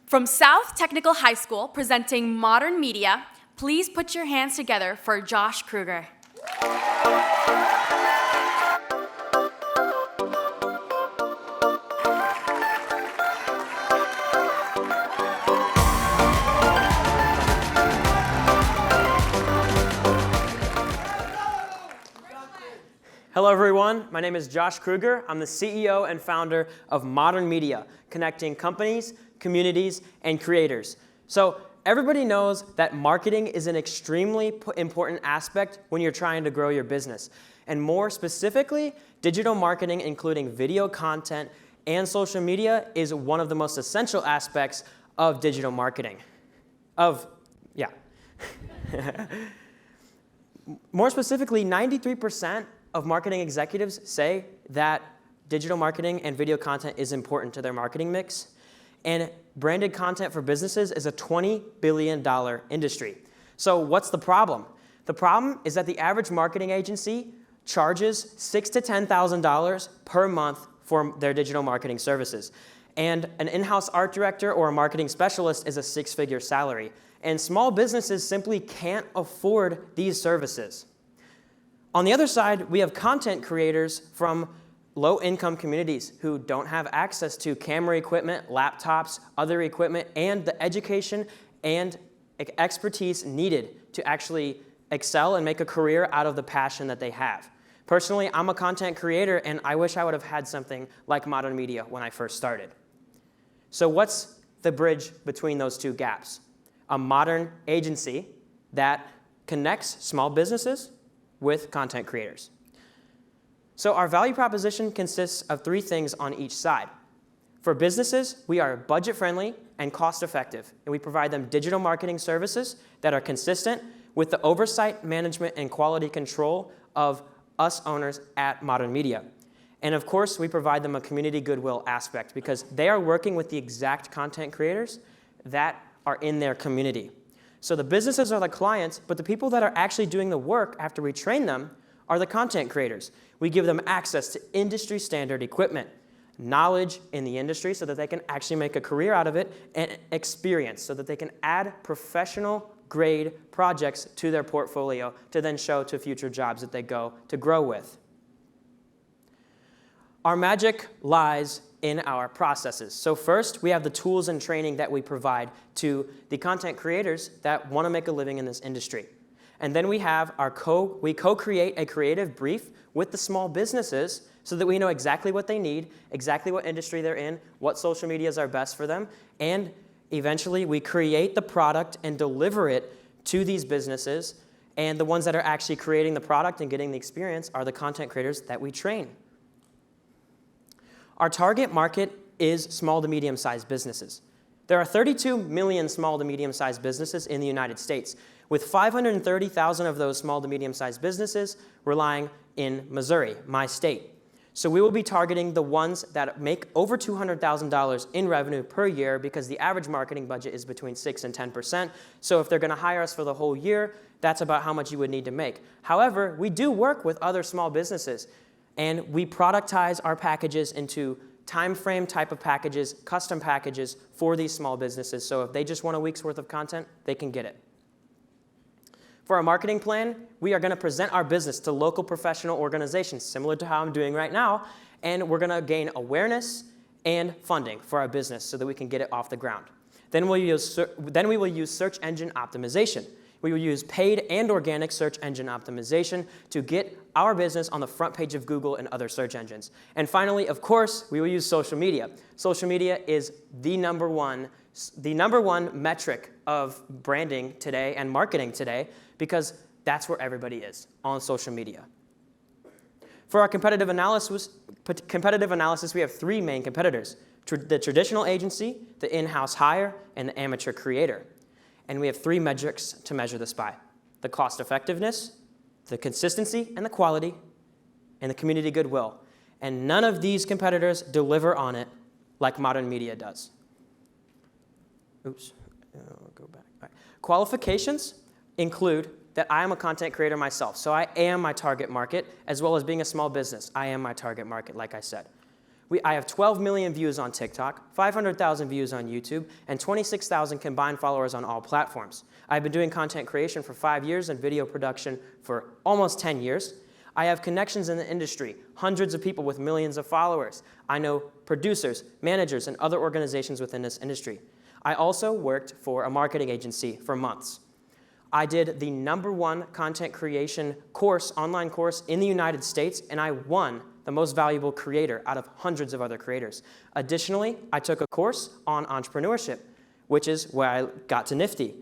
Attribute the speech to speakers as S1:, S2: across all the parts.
S1: From South Technical High School, presenting Modern Media, please put your hands together for Josh Kreuger.
S2: Hello everyone, my name is Josh Kreuger. I'm the CEO and founder of Modern Media, connecting companies, communities, and creators. So everybody knows that marketing is an extremely important aspect when you're trying to grow your business. And more specifically, digital marketing, including video content and social media, is one of the most essential aspects of digital marketing. More specifically, 93% of marketing executives say that digital marketing and video content is important to their marketing mix. And branded content for businesses is a $20 billion industry. So what's the problem? The problem is that the average marketing agency charges $6,000 to $10,000 per month for their digital marketing services. And an in-house art director or a marketing specialist is a six-figure salary. And small businesses simply can't afford these services. On the other side, we have content creators from low-income communities who don't have access to camera equipment, laptops, other equipment, and the education and expertise needed to actually excel and make a career out of the passion that they have. Personally, I'm a content creator, and I wish I would have had something like Modern Media when I first started. So what's the bridge between those two gaps? A modern agency that connects small businesses with content creators. So our value proposition consists of three things on each side. For businesses, we are budget-friendly and cost-effective, and we provide them digital marketing services that are consistent with the oversight, management, and quality control of us owners at Modern Media. And of course, we provide them a community goodwill aspect because they are working with the exact content creators that are in their community. So the businesses are the clients, but the people that are actually doing the work after we train them are the content creators. We give them access to industry standard equipment, knowledge in the industry so that they can actually make a career out of it, and experience so that they can add professional grade projects to their portfolio to then show to future jobs that they go to grow with. Our magic lies in our processes. So first, we have the tools and training that we provide to the content creators that want to make a living in this industry. And then we have we co-create a creative brief with the small businesses so that we know exactly what they need, exactly what industry they're in, what social medias are best for them, and eventually we create the product and deliver it to these businesses, and the ones that are actually creating the product and getting the experience are the content creators that we train. Our target market is small to medium-sized businesses. There are 32 million small to medium-sized businesses in the United States, with 530,000 of those small to medium-sized businesses relying in Missouri, my state. So we will be targeting the ones that make over $200,000 in revenue per year because the average marketing budget is between 6% and 10%. So if they're going to hire us for the whole year, that's about how much you would need to make. However, we do work with other small businesses, and we productize our packages into time frame type of packages, custom packages for these small businesses. So if they just want a week's worth of content, they can get it. For our marketing plan, we are going to present our business to local professional organizations, similar to how I'm doing right now, and we're going to gain awareness and funding for our business so that we can get it off the ground. Then we will use search engine optimization. We will use paid and organic search engine optimization to get our business on the front page of Google and other search engines. And finally, of course, we will use social media. Social media is the number one metric of branding today and marketing today because that's where everybody is, on social media. For our competitive analysis, we have three main competitors: the traditional agency, the in-house hire, and the amateur creator. And we have three metrics to measure this by: the cost effectiveness, the consistency and the quality, and the community goodwill. And none of these competitors deliver on it like Modern Media does. Oops, I'll go back. All right. Qualifications include that I am a content creator myself, so I am my target market, as well as being a small business. I am my target market, like I said. I have 12 million views on TikTok, 500,000 views on YouTube, and 26,000 combined followers on all platforms. I've been doing content creation for 5 years and video production for almost 10 years. I have connections in the industry, hundreds of people with millions of followers. I know producers, managers, and other organizations within this industry. I also worked for a marketing agency for months. I did the #1 content creation course, online course in the United States, and I won the most valuable creator out of hundreds of other creators. Additionally, I took a course on entrepreneurship, which is where I got to NFTE.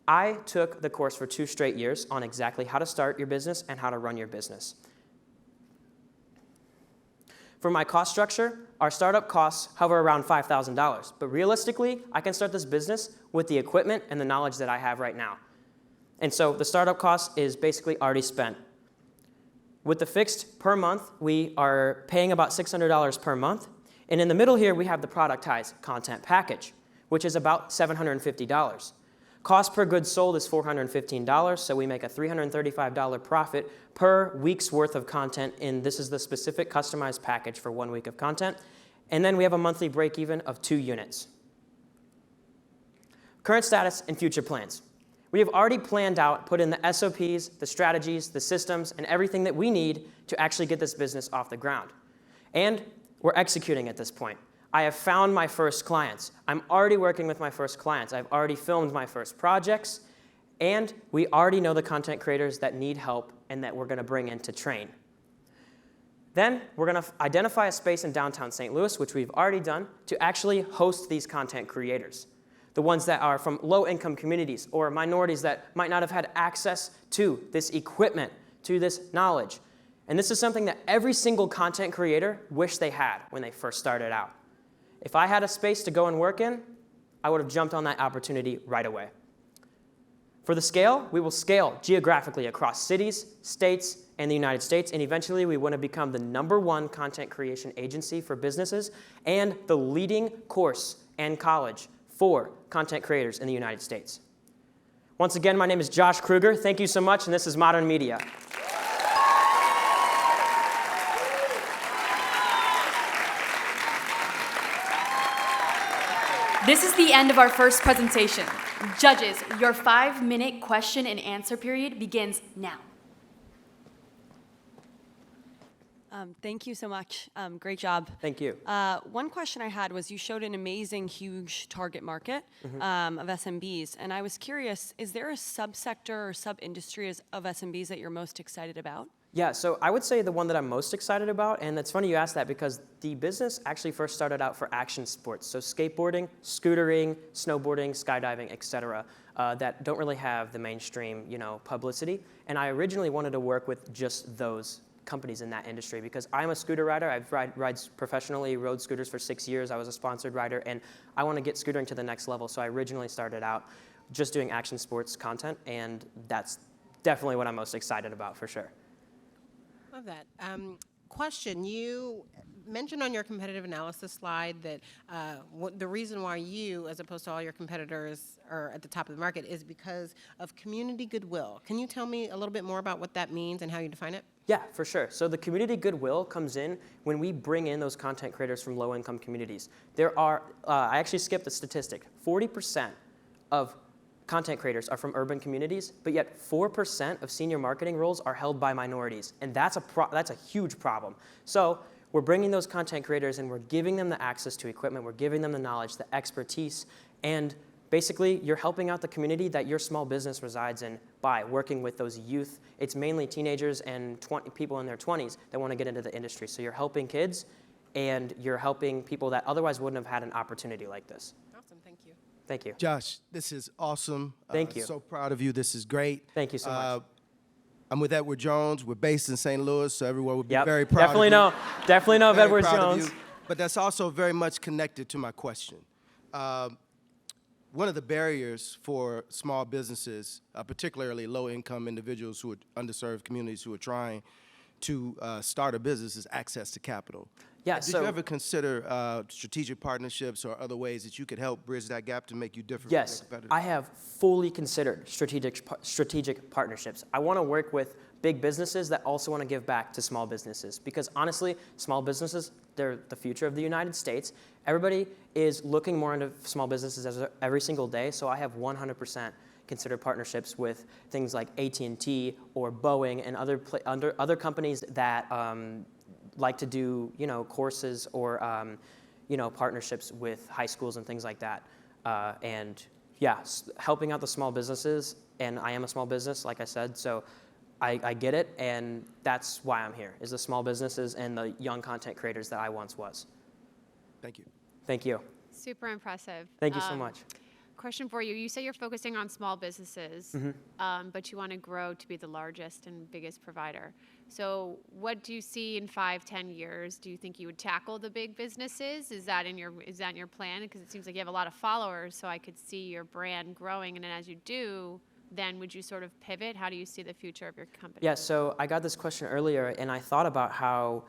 S2: I took the course for 2 straight years on exactly how to start your business and how to run your business. For my cost structure, our startup costs hover around $5,000, but realistically, I can start this business with the equipment and the knowledge that I have right now. And so the startup cost is basically already spent. With the fixed per month, we are paying about $600 per month. And in the middle here, we have the productized content package, which is about $750. Cost per goods sold is $415, so we make a $335 profit per week's worth of content, and this is the specific customized package for 1 week of content. And then we have a monthly break even of 2 units. Current status and future plans. We have already planned out, put in the SOPs, the strategies, the systems, and everything that we need to actually get this business off the ground. And we're executing at this point. I have found my first clients. I'm already working with my first clients. I've already filmed my first projects, and we already know the content creators that need help and that we're going to bring in to train. Then we're going to identify a space in downtown St. Louis, which we've already done, to actually host these content creators. The ones that are from low-income communities or minorities that might not have had access to this equipment, to this knowledge. And this is something that every single content creator wished they had when they first started out. If I had a space to go and work in, I would have jumped on that opportunity right away. For the scale, we will scale geographically across cities, states, and the United States, and eventually we want to become the #1 content creation agency for businesses and the leading course and college for content creators in the United States. Once again, my name is Josh Kreuger. Thank you so much, and this is Modrn Media.
S1: This is the end of our first presentation. Judges, your 5-minute question and answer period begins now.
S3: Thank you so much. Great job.
S2: Thank you.
S3: One question I had was you showed an amazing, huge target market of SMBs. And I was curious, is there a subsector or sub-industry of SMBs that you're most excited about?
S2: Yeah, so I would say the one that I'm most excited about, and it's funny you asked that because the business actually first started out for action sports. So skateboarding, scootering, snowboarding, skydiving, etc. That don't really have the mainstream, publicity. And I originally wanted to work with just those companies in that industry because I'm a scooter rider. I've rides professionally, rode scooters for 6 years. I was a sponsored rider, and I want to get scootering to the next level. So I originally started out just doing action sports content, and that's definitely what I'm most excited about for sure.
S4: Love that. Question, you mentioned on your competitive analysis slide that the reason why you, as opposed to all your competitors, are at the top of the market is because of community goodwill. Can you tell me a little bit more about what that means and how you define it?
S2: Yeah, for sure. So the community goodwill comes in when we bring in those content creators from low-income communities. There are, I actually skipped a statistic, 40% of content creators are from urban communities, but yet 4% of senior marketing roles are held by minorities, and that's a huge problem. So we're bringing those content creators and we're giving them the access to equipment, we're giving them the knowledge, the expertise, and basically you're helping out the community that your small business resides in by working with those youth. It's mainly teenagers and people in their 20s that want to get into the industry. So you're helping kids and you're helping people that otherwise wouldn't have had an opportunity like this.
S4: Awesome, thank you.
S2: Thank you.
S5: Josh, this is awesome.
S2: Thank you.
S5: So proud of you. This is great.
S2: Thank you so much.
S5: I'm with Edward Jones. We're based in St. Louis, so everyone would be
S2: Yep,
S5: very proud
S2: definitely
S5: of you.
S2: Definitely know of
S5: Very
S2: Edward
S5: proud of
S2: Jones.
S5: you. But that's also very much connected to my question. One of the barriers for small businesses, particularly low-income individuals who are underserved communities who are trying to start a business, is access to capital.
S2: Yeah,
S5: Did you ever consider strategic partnerships or other ways that you could help bridge that gap to make you different
S2: Yes,
S5: from your competitors?
S2: I have fully considered strategic partnerships. I want to work with big businesses that also want to give back to small businesses. Because honestly, small businesses, they're the future of the United States. Everybody is looking more into small businesses every single day, so I have 100% considered partnerships with things like AT&T or Boeing and other companies that like to do, courses or, partnerships with high schools and things like that. And yeah, helping out the small businesses, and I am a small business, like I said, so I get it, and that's why I'm here, is the small businesses and the young content creators that I once was.
S5: Thank you.
S2: Thank you.
S6: Super impressive.
S2: Thank you so much.
S6: Question for you. You say you're focusing on small businesses, but you want to grow to be the largest and biggest provider. So what do you see in 5-10 years? Do you think you would tackle the big businesses? Is that in your plan? Because it seems like you have a lot of followers, so I could see your brand growing. And then as you do, then would you sort of pivot? How do you see the future of your company?
S2: Yeah, so I got this question earlier, and I thought about how,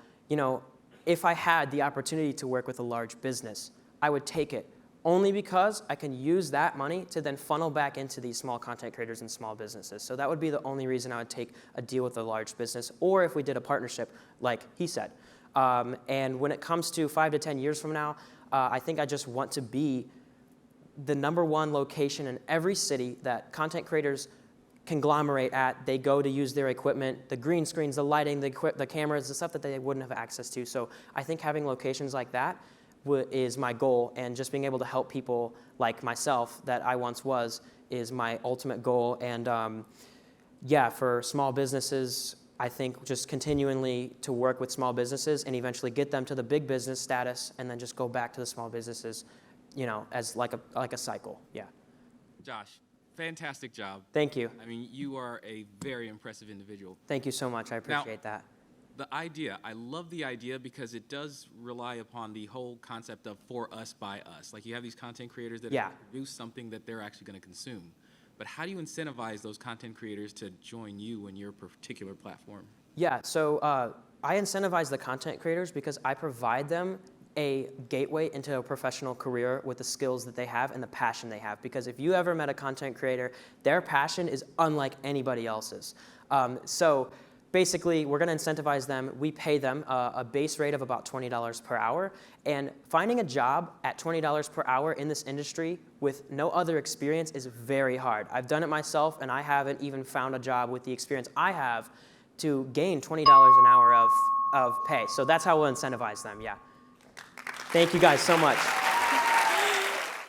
S2: if I had the opportunity to work with a large business, I would take it. Only because I can use that money to then funnel back into these small content creators and small businesses. So that would be the only reason I would take a deal with a large business, or if we did a partnership, like he said. And when it comes to 5 to 10 years from now, I think I just want to be the #1 location in every city that content creators conglomerate at. They go to use their equipment, the green screens, the lighting, the cameras, the stuff that they wouldn't have access to. So I think having locations like that is my goal, and just being able to help people like myself that I once was is my ultimate goal. And yeah, for small businesses, I think just continually to work with small businesses and eventually get them to the big business status, and then just go back to the small businesses, as like a cycle. Yeah.
S7: Josh, fantastic job.
S2: Thank you.
S7: I mean, you are a very impressive individual.
S2: Thank you so much. I appreciate that.
S7: The idea, I love the idea because it does rely upon the whole concept of for us, by us. Like you have these content creators that produce something that they're actually going to consume. But how do you incentivize those content creators to join you in your particular platform? Yeah,
S2: so I incentivize the content creators because I provide them a gateway into a professional career with the skills that they have and the passion they have. Because if you ever met a content creator, their passion is unlike anybody else's. So basically, we're going to incentivize them. We pay them a base rate of about $20 per hour. And finding a job at $20 per hour in this industry with no other experience is very hard. I've done it myself, and I haven't even found a job with the experience I have to gain $20 an hour of pay. So that's how we'll incentivize them, yeah. Thank you guys so much.